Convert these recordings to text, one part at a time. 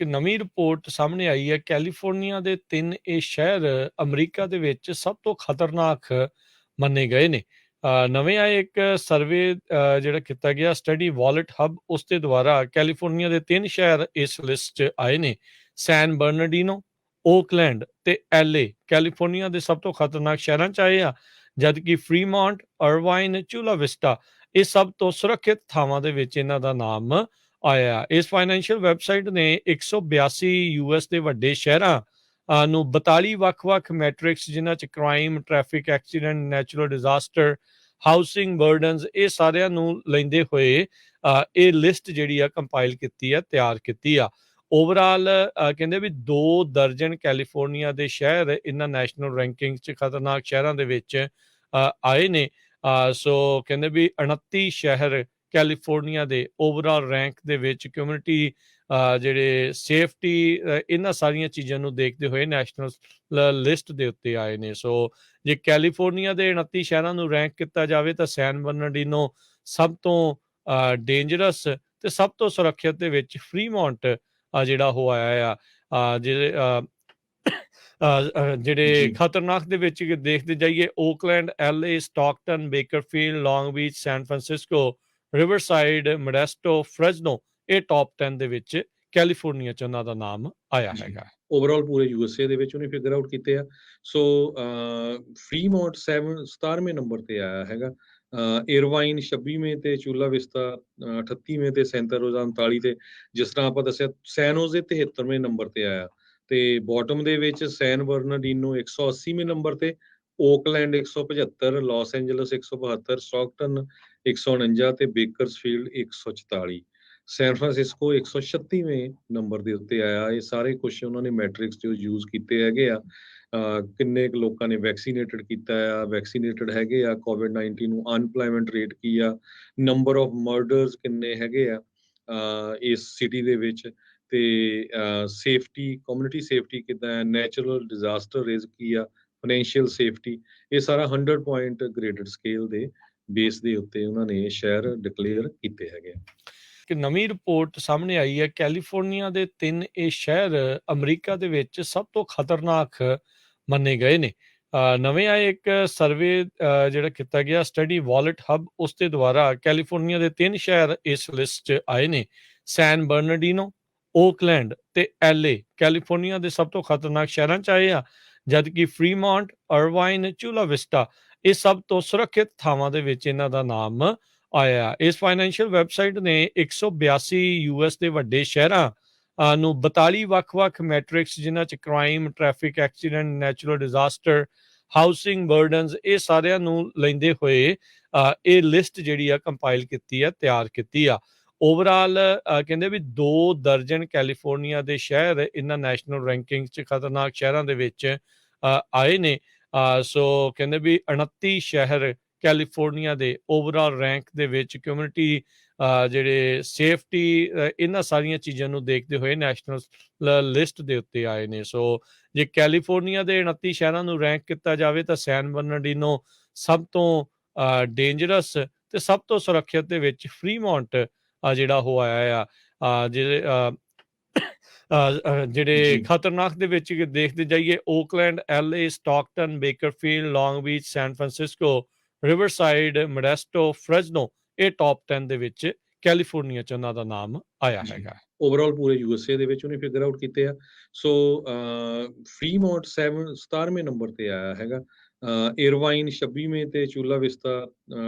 ਇੱਕ ਨਵੀਂ ਰਿਪੋਰਟ ਸਾਹਮਣੇ ਆਈ ਹੈ। ਕੈਲੀਫੋਰਨੀਆ ਦੇ 3 ਇਹ ਸ਼ਹਿਰ ਅਮਰੀਕਾ ਦੇ ਵਿੱਚ ਸਭ ਤੋਂ ਖਤਰਨਾਕ ਮੰਨੇ ਗਏ ਨੇ। ਨਵੇਂ ਆਏ ਇੱਕ ਸਰਵੇ ਜਿਹੜਾ ਕੀਤਾ ਗਿਆ ਸਟੱਡੀ ਵਾਲਟ ਹਬ, ਉਸ ਦੇ ਦੁਆਰਾ ਕੈਲੀਫੋਰਨੀਆ ਦੇ 3 ਸ਼ਹਿਰ ਇਸ ਲਿਸਟ 'ਚ ਆਏ ਨੇ। ਸੈਨ ਬਰਨਾਰਡੀਨੋ, ਓਕਲੈਂਡ ਤੇ LA ਕੈਲੀਫੋਰਨੀਆ ਦੇ ਸਭ ਤੋਂ ਖਤਰਨਾਕ ਸ਼ਹਿਰਾਂ 'ਚ ਆਏ ਆ, ਜਦਕਿ ਫਰੀਮੌਂਟ, ਅਰਵਾਈਨ, ਚੂਲਾ ਵਿਸਟਾ ਇਹ ਸਭ ਤੋਂ ਸੁਰੱਖਿਅਤ ਥਾਵਾਂ ਦੇ ਵਿੱਚ ਇਹਨਾਂ ਦਾ ਨਾਮ ਆਇਆ। ਇਸ ਫਾਈਨੈਂਸ਼ੀਅਲ ਵੈਬਸਾਈਟ ਨੇ 182 US ਦੇ ਵੱਡੇ ਸ਼ਹਿਰਾਂ ਨੂੰ 42 ਵੱਖ-ਵੱਖ ਮੈਟ੍ਰਿਕਸ, ਜਿਨ੍ਹਾਂ 'ਚ crime, traffic accident, natural disaster, housing burdens, ਇਹ ਸਾਰਿਆਂ ਨੂੰ ਲੈਂਦੇ ਹੋਏ ਇਹ ਲਿਸਟ ਜਿਹੜੀ ਆ ਕੰਪਾਈਲ ਕੀਤੀ ਆ, ਤਿਆਰ ਕੀਤੀ ਆ। ਓਵਰਆਲ ਕਹਿੰਦੇ ਵੀ 2 ਦਰਜਨ ਕੈਲੀਫੋਰਨੀਆ ਦੇ ਸ਼ਹਿਰ ਇਹਨਾਂ ਨੈਸ਼ਨਲ ਰੈਂਕਿੰਗ 'ਚ ਖਤਰਨਾਕ ਸ਼ਹਿਰਾਂ ਦੇ ਵਿੱਚ ਆਏ ਨੇ। ਸੋ ਕਹਿੰਦੇ ਵੀ 29 ਸ਼ਹਿਰ ਕੈਲੀਫੋਰਨੀਆ ਦੇ ਓਵਰਆਲ ਰੈਂਕ ਦੇ ਵਿੱਚ ਕਮਿਊਨਿਟੀ ਜਿਹੜੇ ਸੇਫਟੀ, ਇਹਨਾਂ ਸਾਰੀਆਂ ਚੀਜ਼ਾਂ ਨੂੰ ਦੇਖਦੇ ਹੋਏ ਨੈਸ਼ਨਲ ਲਿਸਟ ਦੇ ਉੱਤੇ ਆਏ ਨੇ। ਸੋ ਜੇ ਕੈਲੀਫੋਰਨੀਆ ਦੇ 29 ਸ਼ਹਿਰਾਂ ਨੂੰ ਰੈਂਕ ਕੀਤਾ ਜਾਵੇ ਤਾਂ ਸੈਨ ਬਰਨਾਰਡੀਨੋ ਸਭ ਤੋਂ ਡੇਂਜਰਸ ਤੇ ਸਭ ਤੋਂ ਸੁਰੱਖਿਅਤ ਦੇ ਵਿੱਚ ਫਰੀਮੌਂਟ ਜਿਹੜਾ ਉਹ ਆਇਆ ਆ। ਜਿਹੜੇ ਖਤਰਨਾਕ ਦੇ ਵਿੱਚ ਦੇਖਦੇ ਜਾਈਏ, ਓਕਲੈਂਡ, LA, ਸਟਾਕਟਨ, ਬੇਕਰਫੀਲਡ, ਲੌਂਗ beach, San Francisco, Riverside, Modesto, Fresno ਇਹ ਟੌਪ 10 ਦੇ ਵਿੱਚ ਕੈਲੀਫੋਰਨੀਆ 'ਚ ਉਹਨਾਂ ਦਾ ਨਾਮ ਆਇਆ ਹੈਗਾ। ਓਵਰਆਲ ਪੂਰੇ USA ਦੇ ਵਿੱਚ ਉਹਨੇ ਫਿਗਰ ਆਊਟ ਕੀਤੇ ਆ। ਸੋ ਫਰੀਮੌਂਟ 17ਵੇਂ ਨੰਬਰ ਤੇ ਆਇਆ ਹੈਗਾ। ਇਰਵਾਈਨ 26ਵੇਂ ਤੇ, ਚੂਲਾ ਵਿਸਤਾ 38ਵੇਂ ਤੇ, ਸੈਂਟਾ ਰੋਜ਼ਾ 39 ਤੇ, ਜਿਸ ਤਰ੍ਹਾਂ ਆਪਾਂ ਦੱਸਿਆ ਸੈਨ ਹੋਜ਼ੇ 73ਵੇਂ ਨੰਬਰ ਤੇ ਆਇਆ। ਤੇ ਬਾਟਮ ਦੇ ਵਿੱਚ ਸੈਨ ਬਰਨਾਰਡੀਨੋ 180ਵੇਂ ਨੰਬਰ ਤੇ, ਓਕਲੈਂਡ 175, ਲਾਸ ਐਂਜਲਸ 172, ਸਟਾਕਟਨ 149 ਤੇ ਬੇਕਰਸਫੀਲਡ 144। ਸੈਨ ਫਰਾਂਸਿਸਕੋ 136ਵੇਂ ਨੰਬਰ ਦੇ ਉੱਤੇ ਆਇਆ। ਇਹ ਸਾਰੇ ਕੁਝ ਉਹਨਾਂ ਨੇ ਮੈਟ੍ਰਿਕਸ ਜੋ ਯੂਜ਼ ਕੀਤੇ ਹੈਗੇ ਆ। ਕਿੰਨੇ ਕੁ ਲੋਕਾਂ ਨੇ ਵੈਕਸੀਨੇਟਡ ਕੀਤਾ ਆ, ਵੈਕਸੀਨੇਟਡ ਹੈਗੇ ਆ ਕੋਵਿਡ-19 ਨੂੰ, ਅਨਪਲਾਇਮੈਂਟ ਰੇਟ ਕੀ ਆ, ਨੰਬਰ ਆਫ ਮਰਡਰਸ ਕਿੰਨੇ ਹੈਗੇ ਆ ਇਸ ਸਿਟੀ ਦੇ ਵਿੱਚ, ਤੇ ਸੇਫਟੀ, ਕਮਿਊਨਿਟੀ ਸੇਫਟੀ ਕਿੱਦਾਂ ਹੈ, ਨੈਚੁਰਲ ਡਿਜ਼ਾਸਟਰ ਰਿਸਕ ਕੀ ਆ, ਫਾਈਨੈਂਸ਼ੀਅਲ ਸੇਫਟੀ, ਇਹ ਸਾਰਾ 100 ਪੁਆਇੰਟ ਗ੍ਰੇਡਡ ਸਕੇਲ ਦੇ ਬੇਸ ਦੇ ਉੱਤੇ ਉਹਨਾਂ ਨੇ ਸ਼ਹਿਰ ਡਿਕਲੇਅਰ ਕੀਤੇ ਹੈਗੇ। ਇੱਕ ਨਵੀਂ ਰਿਪੋਰਟ ਸਾਹਮਣੇ ਆਈ ਹੈ। ਕੈਲੀਫੋਰਨੀਆ ਦੇ 3 ਇਹ ਸ਼ਹਿਰ ਅਮਰੀਕਾ ਦੇ ਵਿੱਚ ਸਭ ਤੋਂ ਖਤਰਨਾਕ ਮੰਨੇ ਗਏ ਨੇ। ਨਵੇਂ ਆਏ ਇੱਕ ਸਰਵੇ ਜਿਹੜਾ ਕੀਤਾ ਗਿਆ ਸਟੱਡੀ ਵਾਲਟ ਹਬ, ਉਸ ਦੇ ਦੁਆਰਾ ਕੈਲੀਫੋਰਨੀਆ ਦੇ 3 ਸ਼ਹਿਰ ਇਸ ਲਿਸਟ 'ਚ ਆਏ ਨੇ। ਸੈਨ ਬਰਨਾਰਡੀਨੋ, ਓਕਲੈਂਡ ਤੇ LA ਕੈਲੀਫੋਰਨੀਆ ਦੇ ਸਭ ਤੋਂ ਖਤਰਨਾਕ ਸ਼ਹਿਰਾਂ 'ਚ ਆਏ ਆ, ਜਦਕਿ ਫਰੀਮੌਂਟ, ਅਰਵਾਈਨ, ਚੂਲਾ ਵਿਸਟਾ ਇਹ ਸਭ ਤੋਂ ਸੁਰੱਖਿਅਤ ਥਾਵਾਂ ਦੇ ਵਿੱਚ ਇਹਨਾਂ ਦਾ ਨਾਮ ਆਇਆ। ਇਸ ਫਾਈਨੈਂਸ਼ੀਅਲ ਵੈਬਸਾਈਟ ਨੇ 182 US ਦੇ ਵੱਡੇ ਸ਼ਹਿਰਾਂ ਨੂੰ 42 ਵੱਖ-ਵੱਖ ਮੈਟ੍ਰਿਕਸ, ਜਿਨ੍ਹਾਂ 'ਚ crime, traffic accident, natural disaster, housing burdens, ਇਹ ਸਾਰਿਆਂ ਨੂੰ ਲੈਂਦੇ ਹੋਏ ਇਹ ਲਿਸਟ ਜਿਹੜੀ ਆ ਕੰਪਾਈਲ ਕੀਤੀ ਆ, ਤਿਆਰ ਕੀਤੀ ਆ। ਓਵਰਆਲ ਕਹਿੰਦੇ ਵੀ 2 ਦਰਜਨ ਕੈਲੀਫੋਰਨੀਆ ਦੇ ਸ਼ਹਿਰ ਇਹਨਾਂ ਨੈਸ਼ਨਲ ਰੈਂਕਿੰਗ 'ਚ ਖਤਰਨਾਕ ਸ਼ਹਿਰਾਂ ਦੇ ਵਿੱਚ ਆਏ ਨੇ। ਸੋ ਕਹਿੰਦੇ ਵੀ 29 ਸ਼ਹਿਰ ਕੈਲੀਫੋਰਨੀਆ ਦੇ ਓਵਰਆਲ ਰੈਂਕ ਦੇ ਵਿੱਚ ਕਮਿਊਨਿਟੀ ਜਿਹੜੇ ਸੇਫਟੀ, ਇਹਨਾਂ ਸਾਰੀਆਂ ਚੀਜ਼ਾਂ ਨੂੰ ਦੇਖਦੇ ਹੋਏ ਨੈਸ਼ਨਲ ਲਿਸਟ ਦੇ ਉੱਤੇ ਆਏ ਨੇ। ਸੋ ਜੇ ਕੈਲੀਫੋਰਨੀਆ ਦੇ 29 ਸ਼ਹਿਰਾਂ ਨੂੰ ਰੈਂਕ ਕੀਤਾ ਜਾਵੇ ਤਾਂ ਸੈਨ ਬਰਨਾਰਡੀਨੋ ਸਭ ਤੋਂ ਡੇਂਜਰਸ ਤੇ ਸਭ ਤੋਂ ਸੁਰੱਖਿਅਤ ਦੇ ਵਿੱਚ ਫਰੀਮੌਂਟ ਜਿਹੜਾ ਉਹ ਆਇਆ ਆ। ਜਿਹੜੇ ਖਤਰਨਾਕ ਦੇ ਵਿੱਚ ਦੇਖਦੇ ਜਾਈਏ, ਓਕਲੈਂਡ, LA, ਸਟਾਕਟਨ, ਬੇਕਰਫੀਲਡ, ਲੌਂਗ beach, San Francisco, Riverside, Modesto, Fresno ਇਹ ਟੌਪ 10 ਦੇ ਵਿੱਚ ਕੈਲੀਫੋਰਨੀਆ 'ਚ ਉਹਨਾਂ ਦਾ ਨਾਮ ਆਇਆ ਹੈਗਾ। ਓਵਰਆਲ ਪੂਰੇ USA ਦੇ ਵਿੱਚ ਉਹਨੇ ਫਿਗਰ ਆਊਟ ਕੀਤੇ ਆ। ਸੋ ਫਰੀਮੌਂਟ 17ਵੇਂ ਨੰਬਰ ਤੇ ਆਇਆ ਹੈਗਾ। ਇਰਵਾਈਨ 26ਵੇਂ ਤੇ, ਚੂਲਾ ਵਿਸਤਾ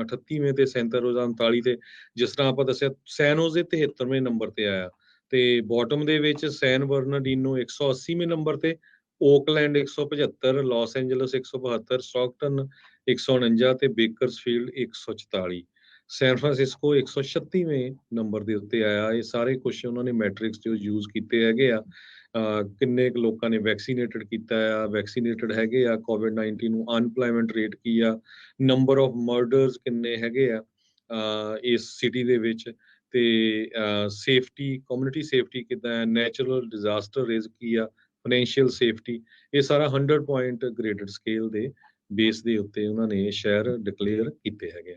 38ਵੇਂ ਤੇ, ਸੈਂਟਾ ਰੋਜ਼ਾ 39 ਤੇ, ਜਿਸ ਤਰ੍ਹਾਂ ਆਪਾਂ ਦੱਸਿਆ ਸੈਨ ਹੋਜ਼ੇ 73ਵੇਂ ਨੰਬਰ ਤੇ ਆਇਆ। ਤੇ ਬਾਟਮ ਦੇ ਵਿੱਚ ਸੈਨ ਬਰਨਾਰਡੀਨੋ 180ਵੇਂ ਨੰਬਰ ਤੇ, ਓਕਲੈਂਡ 175, ਲਾਸ ਐਂਜਲਸ 172, ਸਟਾਕਟਨ 149 ਤੇ ਬੇਕਰਸਫੀਲਡ 144। ਸੈਨ ਫਰਾਂਸਿਸਕੋ 136ਵੇਂ ਨੰਬਰ ਦੇ ਉੱਤੇ ਆਇਆ। ਇਹ ਸਾਰੇ ਕੁਝ ਉਹਨਾਂ ਨੇ ਮੈਟ੍ਰਿਕਸ ਜੋ ਯੂਜ਼ ਕੀਤੇ ਹੈਗੇ ਆ। ਕਿੰਨੇ ਕੁ ਲੋਕਾਂ ਨੇ ਵੈਕਸੀਨੇਟਡ ਕੀਤਾ ਆ, ਵੈਕਸੀਨੇਟਡ ਹੈਗੇ ਆ ਕੋਵਿਡ-19 ਨੂੰ, ਅਨਪਲਾਇਮੈਂਟ ਰੇਟ ਕੀ ਆ, ਨੰਬਰ ਆਫ ਮਰਡਰਸ ਕਿੰਨੇ ਹੈਗੇ ਆ ਇਸ ਸਿਟੀ ਦੇ ਵਿੱਚ, ਤੇ ਸੇਫਟੀ, ਕਮਿਊਨਿਟੀ ਸੇਫਟੀ ਕਿੱਦਾਂ ਹੈ, ਨੈਚੁਰਲ ਡਿਜ਼ਾਸਟਰ ਰਿਸਕ ਕੀ ਆ, ਫਾਈਨੈਂਸ਼ੀਅਲ ਸੇਫਟੀ, ਇਹ ਸਾਰਾ 100 ਪੁਆਇੰਟ ਗ੍ਰੇਡਡ ਸਕੇਲ ਦੇ ਬੇਸ ਦੇ ਉੱਤੇ ਉਹਨਾਂ ਨੇ ਸ਼ਹਿਰ ਡਿਕਲੇਅਰ ਕੀਤੇ ਹੈਗੇ।